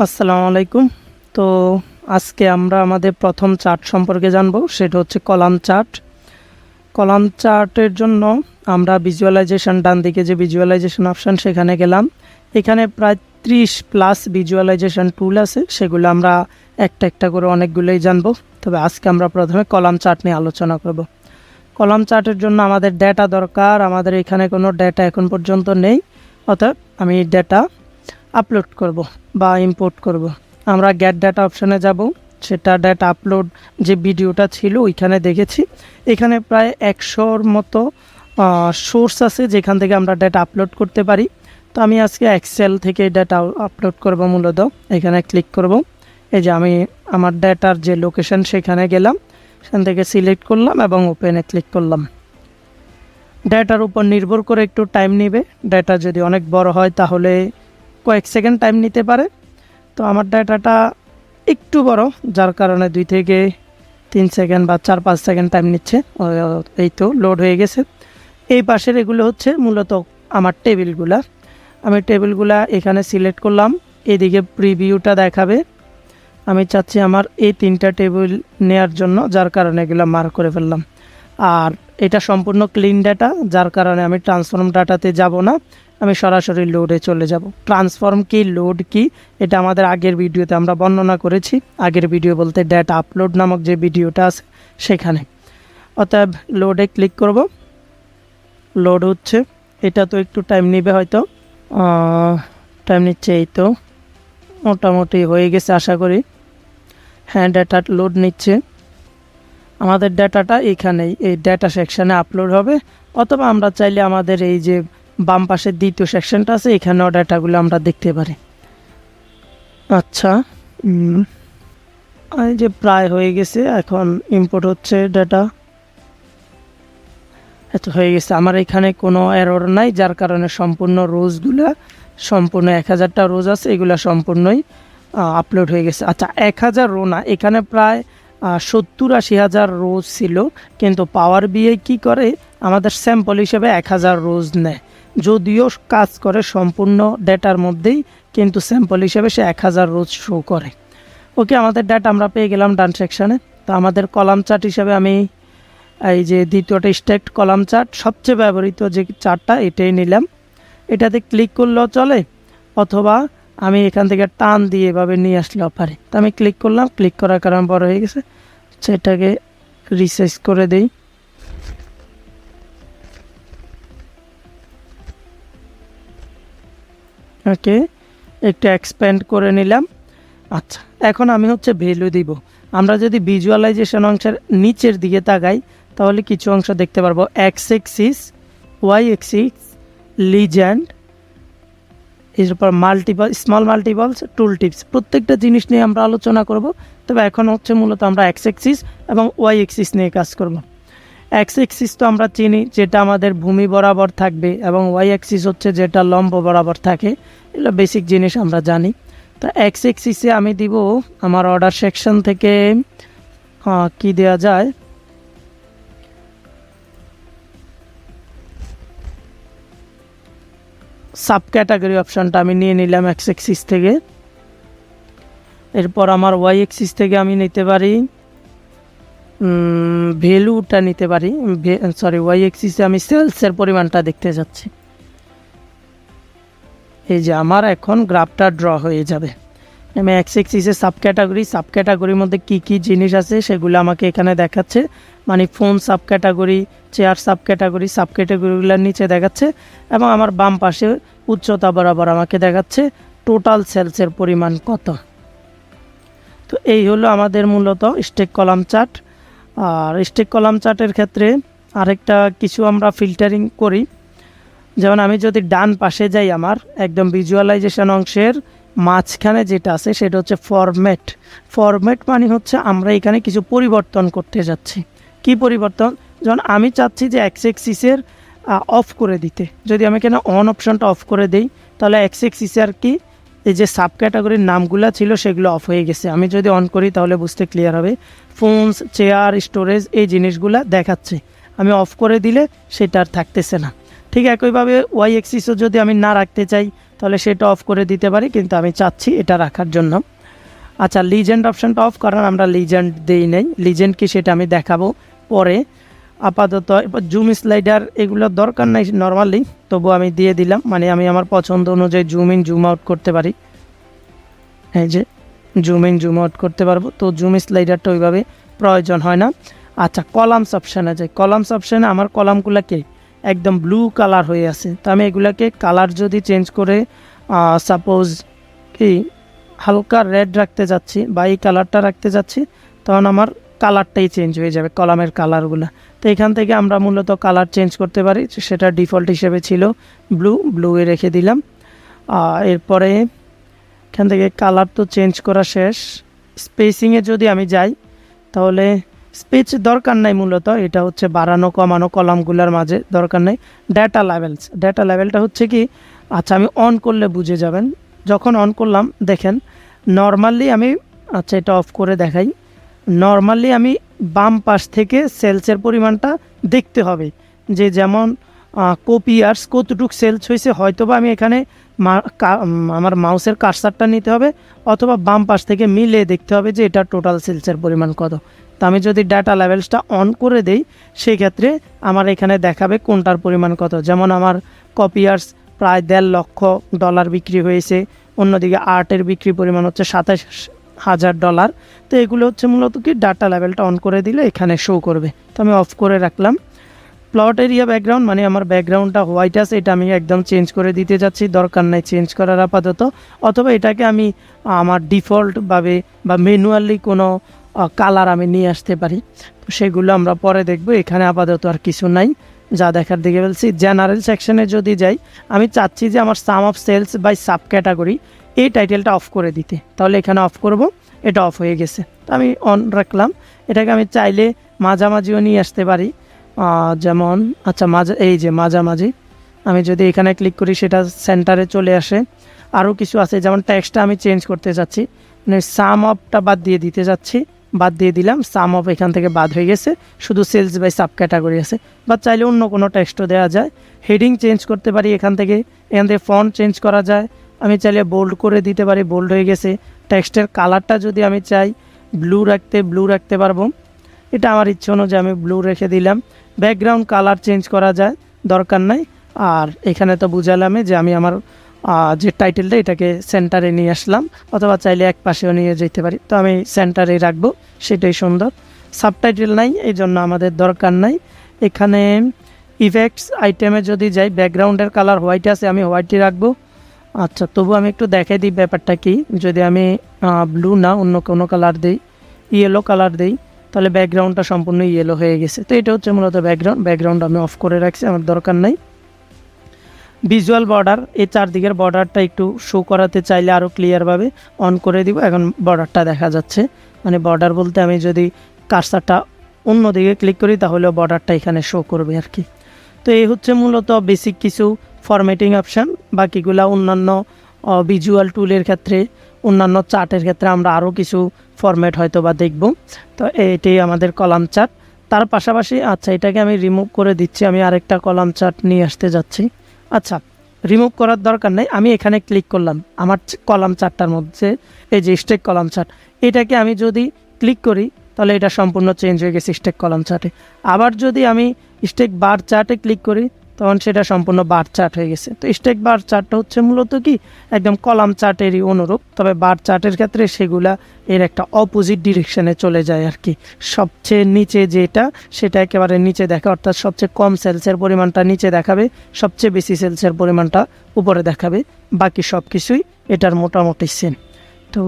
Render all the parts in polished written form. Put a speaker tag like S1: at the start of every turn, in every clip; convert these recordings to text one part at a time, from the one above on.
S1: আসসালামু আলাইকুম। তো আজকে আমরা আমাদের প্রথম চার্ট সম্পর্কে জানবো, সেটা হচ্ছে কলাম চার্ট। কলাম চার্টের জন্য আমরা ভিজুয়ালাইজেশন, ডান দিকে যে ভিজুয়ালাইজেশন অপশান সেখানে গেলাম। এখানে প্রায় 30+ ভিজুয়ালাইজেশন টুল আছে, সেগুলো আমরা একটা একটা করে অনেকগুলোই জানবো। তবে আজকে আমরা প্রথমে কলাম চার্ট নিয়ে আলোচনা করব। কলাম চার্টের জন্য আমাদের ডেটা দরকার। আমাদের এখানে কোনো ডেটা এখন পর্যন্ত নেই, অর্থাৎ আমি ডেটা আপলোড করব বা ইম্পোর্ট করব। আমরা গেট ডাটা অপশানে যাব, সেটা ডেটা আপলোড যে ভিডিওটা ছিল ওইখানে দেখেছি। এখানে প্রায় 100-র মতো সোর্স আছে যেখান থেকে আমরা ডেটা আপলোড করতে পারি। তো আমি আজকে এক্সেল থেকে ডেটা আপলোড করব। মূলত এখানে ক্লিক করব। এই যে আমি আমার ডেটার যে লোকেশন সেখানে গেলাম, সেখান থেকে সিলেক্ট করলাম এবং ওপেনে ক্লিক করলাম। ডেটার উপর নির্ভর করে একটু টাইম নেবে। ডেটা যদি অনেক বড় হয় তাহলে কয়েক সেকেন্ড টাইম নিতে পারে। তো আমার ডাটাটা একটু বড়, যার কারণে 2 থেকে 3 সেকেন্ড বা 4-5 সেকেন্ড টাইম নিচ্ছে। এই তো লোড হয়ে গেছে। এই পাশের এগুলো হচ্ছে মূলত আমার টেবিলগুলা। আমি টেবিলগুলা এখানে সিলেক্ট করলাম। এদিকে প্রিভিউটা দেখাবে। আমি চাচ্ছি আমার এই 3টা টেবিল নেয়ার জন্য, যার কারণে এগুলো মার্ক করে ফেললাম। আর এটা সম্পূর্ণ ক্লিন ডাটা, যার কারণে আমি ট্রান্সফর্ম ডাটাতে যাব না, আমি সরাসরি লোডে চলে যাব। ট্রান্সফর্ম কি, লোড কি, এটা আমাদের আগের ভিডিওতে আমরা বর্ণনা করেছি। আগের ভিডিও বলতে ডেটা আপলোড নামক যে ভিডিওটা আছে সেখানে। অতএব লোডে ক্লিক করব। লোড হচ্ছে, এটা তো একটু টাইম নেবে, হয়তো টাইম নিচ্ছে। এই তো মোটামুটি হয়ে গেছে আশা করি। হ্যাঁ, ডাটা লোড নিচ্ছে। আমাদের ডাটাটা এখানেই এই ডাটা সেকশানে আপলোড হবে, অথবা আমরা চাইলে আমাদের এই যে বাম পাশের দ্বিতীয় সেকশনটা আছে এখানেও ডাটাগুলো আমরা দেখতে পারি। আচ্ছা, এই যে প্রায় হয়ে গেছে, এখন ইম্পোর্ট হচ্ছে ডাটা। এত হয়ে গেছে। আমার এখানে কোনো এরর নাই, যার কারণে সম্পূর্ণ রোজগুলা, সম্পূর্ণ 1000টা রোজ আছে, এগুলা সম্পূর্ণই আপলোড হয়ে গেছে। আচ্ছা, 1000 রো না, এখানে প্রায় 70-80 হাজার রোজ ছিল, কিন্তু পাওয়ার বিএ কি করে, আমাদের স্যাম্পল হিসেবে 1000 রোজ নেয়। যদিও কাজ করে সম্পূর্ণ ডেটার মধ্যেই, কিন্তু স্যাম্পল হিসেবে সে 1000 রোজ শো করে। ওকে, আমাদের ডাটা আমরা পেয়ে গেলাম ডান সেকশানে। তো আমাদের কলাম চার্ট হিসাবে আমি এই যে দ্বিতীয়টা স্ট্যাকড কলাম চার্ট, সবচেয়ে ব্যবহৃত যে চার্টটা, এটাই নিলাম। এটাতে ক্লিক করলেও চলে, অথবা আমি এখান থেকে টান দিয়ে এভাবে নিয়ে আসলেও পারি। তো আমি ক্লিক করলাম, ক্লিক করার কারণে বড় হয়ে গেছে। সেটাকে রিসাইজ করে দেই। ওকে, একটু এক্সপ্যান্ড করে নিলাম। আচ্ছা, এখন আমি হচ্ছে ভ্যালু দিব। আমরা যদি ভিজুয়ালাইজেশন অংশের নিচের দিকে তাকাই, তাহলে কিছু অংশ দেখতে পারবো। X axis, Y axis, legend, এরপর multiple, small multiples, tool tips, প্রত্যেকটা জিনিস নিয়ে আমরা আলোচনা করব। তবে এখন হচ্ছে মূলত আমরা এক্স এক্সিস এবং ওয়াই এক্সিস নিয়ে কাজ করব। এক্স এক্সিস তো আমরা চিনি, যেটা আমাদের ভূমি বরাবর থাকবে, এবং ওয়াই এক্সিস হচ্ছে যেটা লম্ব বরাবর থাকে। এগুলো বেসিক জিনিস আমরা জানি। তো এক্স এক্সিসে আমি দিব আমার অর্ডার সেকশন থেকে কি দেওয়া যায়, সাব ক্যাটাগরি অপশানটা আমি নিয়ে নিলাম এক্স এক্সিস থেকে। এরপর আমার ওয়াই এক্সিস থেকে আমি নিতে পারি ভ্যালুটা নিতে পারি। ওয়াই এক্সিসে আমি সেলসের পরিমাণটা দেখতে যাচ্ছি। এই যে আমার এখন গ্রাফটা ড্র হয়ে যাবে। আমি এক্স এক্সিসে সাব ক্যাটাগরির মধ্যে কি কি জিনিস আছে সেগুলো আমাকে এখানে দেখাচ্ছে। মানে phone sub category, chair sub ক্যাটাগরিগুলোর নিচে দেখাচ্ছে, এবং আমার বাম পাশে উচ্চতা বরাবর আমাকে দেখাচ্ছে টোটাল সেলসের পরিমাণ কত। তো এই হলো আমাদের মূলত স্টেক কলাম চার্ট। আর স্টেক কলাম চার্টের ক্ষেত্রে আরেকটা কিছু আমরা ফিল্টারিং করি। যেমন আমি যদি ডান পাশে যাই, আমার একদম ভিজুয়ালাইজেশন অংশের মাঝখানে যেটা আছে সেটা হচ্ছে ফরম্যাট মানে হচ্ছে আমরা এখানে কিছু পরিবর্তন করতে যাচ্ছি। কি পরিবর্তন? যেমন আমি চাচ্ছি যে এক্স এক্সিসের অফ করে দিতে। যদি আমি এখানে অন অপশানটা অফ করে দিই, তাহলে এক্স এক্সিসে আর কি এই যে সাব ক্যাটাগরির নামগুলো ছিল সেগুলো অফ হয়ে গেছে। আমি যদি অন করি তাহলে বুঝতে ক্লিয়ার হবে। ফোনস, চেয়ার, স্টোরেজ, এই জিনিসগুলো দেখাচ্ছে। আমি অফ করে দিলে সেটা আর থাকতেছে না। ঠিক একইভাবে ওয়াই এক্সিসও যদি আমি না রাখতে চাই, তাহলে সেটা অফ করে দিতে পারি, কিন্তু আমি চাচ্ছি এটা রাখার জন্য। আচ্ছা, লিজেন্ড অপশানটা অফ করার আমরা লিজেন্ড দেই নেই, লিজেন্ড কি সেটা আমি দেখাবো পরে। আপাতত এবার জুম স্লাইডার এগুলোর দরকার নাই নর্মালি, তবু আমি দিয়ে দিলাম, মানে আমি আমার পছন্দ অনুযায়ী জুম ইন জুম আউট করতে পারি। এই যে জুম ইন জুম আউট করতে পারবো, তো জুম স্লাইডারটা ওইভাবে প্রয়োজন হয় না। আচ্ছা, কলামস অপশানে যাই। কলামস অপশানে আমার কলামগুলোকে একদম ব্লু কালার হয়ে আছে, তো আমি এগুলাকে কালার যদি চেঞ্জ করে সাপোজ কি হালকা রেড রাখতে যাচ্ছি বা এই কালারটা রাখতে যাচ্ছি, তখন আমার কালারটাই চেঞ্জ হয়ে যাবে, কলামের কালারগুলো। তো এখান থেকে আমরা মূলত কালার চেঞ্জ করতে পারি, সেটা ডিফল্ট হিসেবে ছিল ব্লুয়ে রেখে দিলাম। এরপরে এখান থেকে কালার তো চেঞ্জ করা শেষ। স্পেসিংয়ে যদি আমি যাই, তাহলে স্পেস দরকার নাই মূলত, এটা হচ্ছে বাড়ানো কমানো কলামগুলোর মাঝে দরকার নেই। ডাটা লেভেলটা হচ্ছে কি, আচ্ছা আমি অন করলে বুঝে যাবেন। যখন অন করলাম দেখেন নর্মালি আমি, আচ্ছা এটা অফ করে দেখাই, নর্মালি আমি বাম পাশ থেকে সেলসের পরিমাণটা দেখতে হবে, যে যেমন কপিয়ার্স কতটুক সেলস হয়েছে, হয়তোবা আমি এখানে আমার মাউসের কার্সারটা নিতে হবে, অথবা বাম পাশ থেকে মিলে দেখতে হবে যে এটা টোটাল সেলসের পরিমাণ কত। তো আমি যদি ডাটা লেভেলসটা অন করে দেই, সেই ক্ষেত্রে আমার এখানে দেখাবে কোনটার পরিমাণ কত। যেমন আমার কপিয়ার্স প্রায় $1.5 লক্ষ বিক্রি হয়েছে, অন্যদিকে আর্টের বিক্রি পরিমাণ হচ্ছে $27,000। তো এগুলো হচ্ছে মূলত কি ডাটা লেভেলটা অন করে দিলে এখানে শো করবে। তো আমি অফ করে রাখলাম। প্লট এরিয়া ব্যাকগ্রাউন্ড, মানে আমার ব্যাকগ্রাউন্ডটা হোয়াইট আছে, এটা আমি একদম চেঞ্জ করে দিতে যাচ্ছি, দরকার নাই চেঞ্জ করার আপাতত। অথবা এটাকে আমি আমার ডিফল্টভাবে বা ম্যানুয়ালি কোনো কালার আমি নিয়ে আসতে পারি, তো সেগুলো আমরা পরে দেখব। এখানে আপাতত আর কিছু নাই, যা দেখার দিকে বলছি। জেনারেল সেকশনে যদি যাই, আমি চাচ্ছি যে আমার sum of sales by sub category এই টাইটেলটা অফ করে দিতে, তাহলে এখানে অফ করব, এটা অফ হয়ে গেছে। তো আমি অন রাখলাম। এটাকে আমি চাইলে মাঝামাঝিও নিয়ে আসতে পারি, যেমন আচ্ছা এই যে মাঝামাঝি, আমি যদি এখানে ক্লিক করি সেটা সেন্টারে চলে আসে। আরও কিছু আছে, যেমন টেক্সটটা আমি চেঞ্জ করতে যাচ্ছি, মানে সাম অফটা বাদ দিয়ে দিতে যাচ্ছি, বাদ দিয়ে দিলাম, সাম অফ এখান থেকে বাদ হয়ে গেছে, শুধু সেলস বাই সাব ক্যাটাগরি আছে। বা চাইলে অন্য কোনো টেক্সটও দেওয়া যায়। হেডিং চেঞ্জ করতে পারি এখান থেকে ফন্ট চেঞ্জ করা যায়, আমি চাইলে বোল্ড করে দিতে পারি, বোল্ড হয়ে গেছে। টেক্সটের কালারটা যদি আমি চাই ব্লু রাখতে পারবো, এটা আমার ইচ্ছে অনুযায়ী আমি ব্লু রেখে দিলাম। ব্যাকগ্রাউন্ড কালার চেঞ্জ করা যায়, দরকার নাই। আর এখানে তো বুঝালামই যে আমি আমার যে টাইটেলটা এটাকে সেন্টারে নিয়ে আসলাম, অথবা চাইলে এক পাশেও নিয়ে যেতে পারি, তো আমি সেন্টারে রাখবো, সেটাই সুন্দর। সাবটাইটেল নাই, এই জন্য আমাদের দরকার নাই। এখানে ইফেক্টস আইটেমে যদি যাই, ব্যাকগ্রাউন্ডের কালার হোয়াইট আছে, আমি হোয়াইটই রাখবো। আচ্ছা, তবু আমি একটু দেখাই দিই ব্যাপারটা কি। যদি আমি ব্লু না অন্য কোনো কালার দিই, ইয়েলো কালার দিই, তাহলে ব্যাকগ্রাউন্ডটা সম্পূর্ণ ইয়েলো হয়ে গেছে। তো এটা হচ্ছে মূলত ব্যাকগ্রাউন্ড আমি অফ করে রাখছি, আমার দরকার নাই। ভিজুয়াল বর্ডার, এই চারদিকের বর্ডারটা একটু শো করাতে চাইলে আরও ক্লিয়ারভাবে অন করে দিব। এখন বর্ডারটা দেখা যাচ্ছে, মানে বর্ডার বলতে আমি যদি কার্সারটা অন্যদিকে ক্লিক করি তাহলেও বর্ডারটা এখানে শো করবে আর কি। তো এই হচ্ছে মূলত বেসিক কিছু ফরম্যাটিং অপশান। বাকিগুলা অন্যান্য ভিজুয়াল টুলের ক্ষেত্রে, অন্যান্য চার্টের ক্ষেত্রে আমরা আরও কিছু ফরম্যাট হয়তো বা দেখব। তো এটাই আমাদের কলাম চার্ট। তার পাশাপাশি আচ্ছা এটাকে আমি রিমুভ করে দিচ্ছি, আমি আরেকটা কলাম চার্ট নিয়ে আসতে যাচ্ছি। আচ্ছা, রিমুভ করার দরকার নেই, আমি এখানে ক্লিক করলাম আমার কলাম চার্টটার মধ্যে, এই যে স্টেক কলাম চার্ট, এটাকে আমি যদি ক্লিক করি তাহলে এটা সম্পূর্ণ চেঞ্জ হয়ে গেছে স্টেক কলাম চার্টে। আবার যদি আমি স্টেক বার চার্টে ক্লিক করি তখন সেটা সম্পূর্ণ বার চার্ট হয়ে গেছে। তো স্টেক বার চার্টটা হচ্ছে মূলত কি একদম কলাম চার্টেরই অনুরূপ, তবে বার চার্টের ক্ষেত্রে সেগুলা এর একটা অপোজিট ডিরেকশনে চলে যায় আর কি। সবচেয়ে নিচে যেটা সেটা একেবারে নিচে দেখা, অর্থাৎ সবচেয়ে কম সেলসের পরিমাণটা নিচে দেখাবে, সবচেয়ে বেশি সেলসের পরিমাণটা উপরে দেখাবে, বাকি সব কিছুই এটার মোটামুটি সেম। তো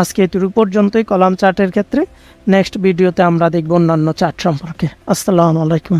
S1: আজকে এটুকু পর্যন্তই কলাম চার্টের ক্ষেত্রে। নেক্সট ভিডিওতে আমরা দেখব অন্যান্য চার্ট সম্পর্কে। আসসালামু আলাইকুম।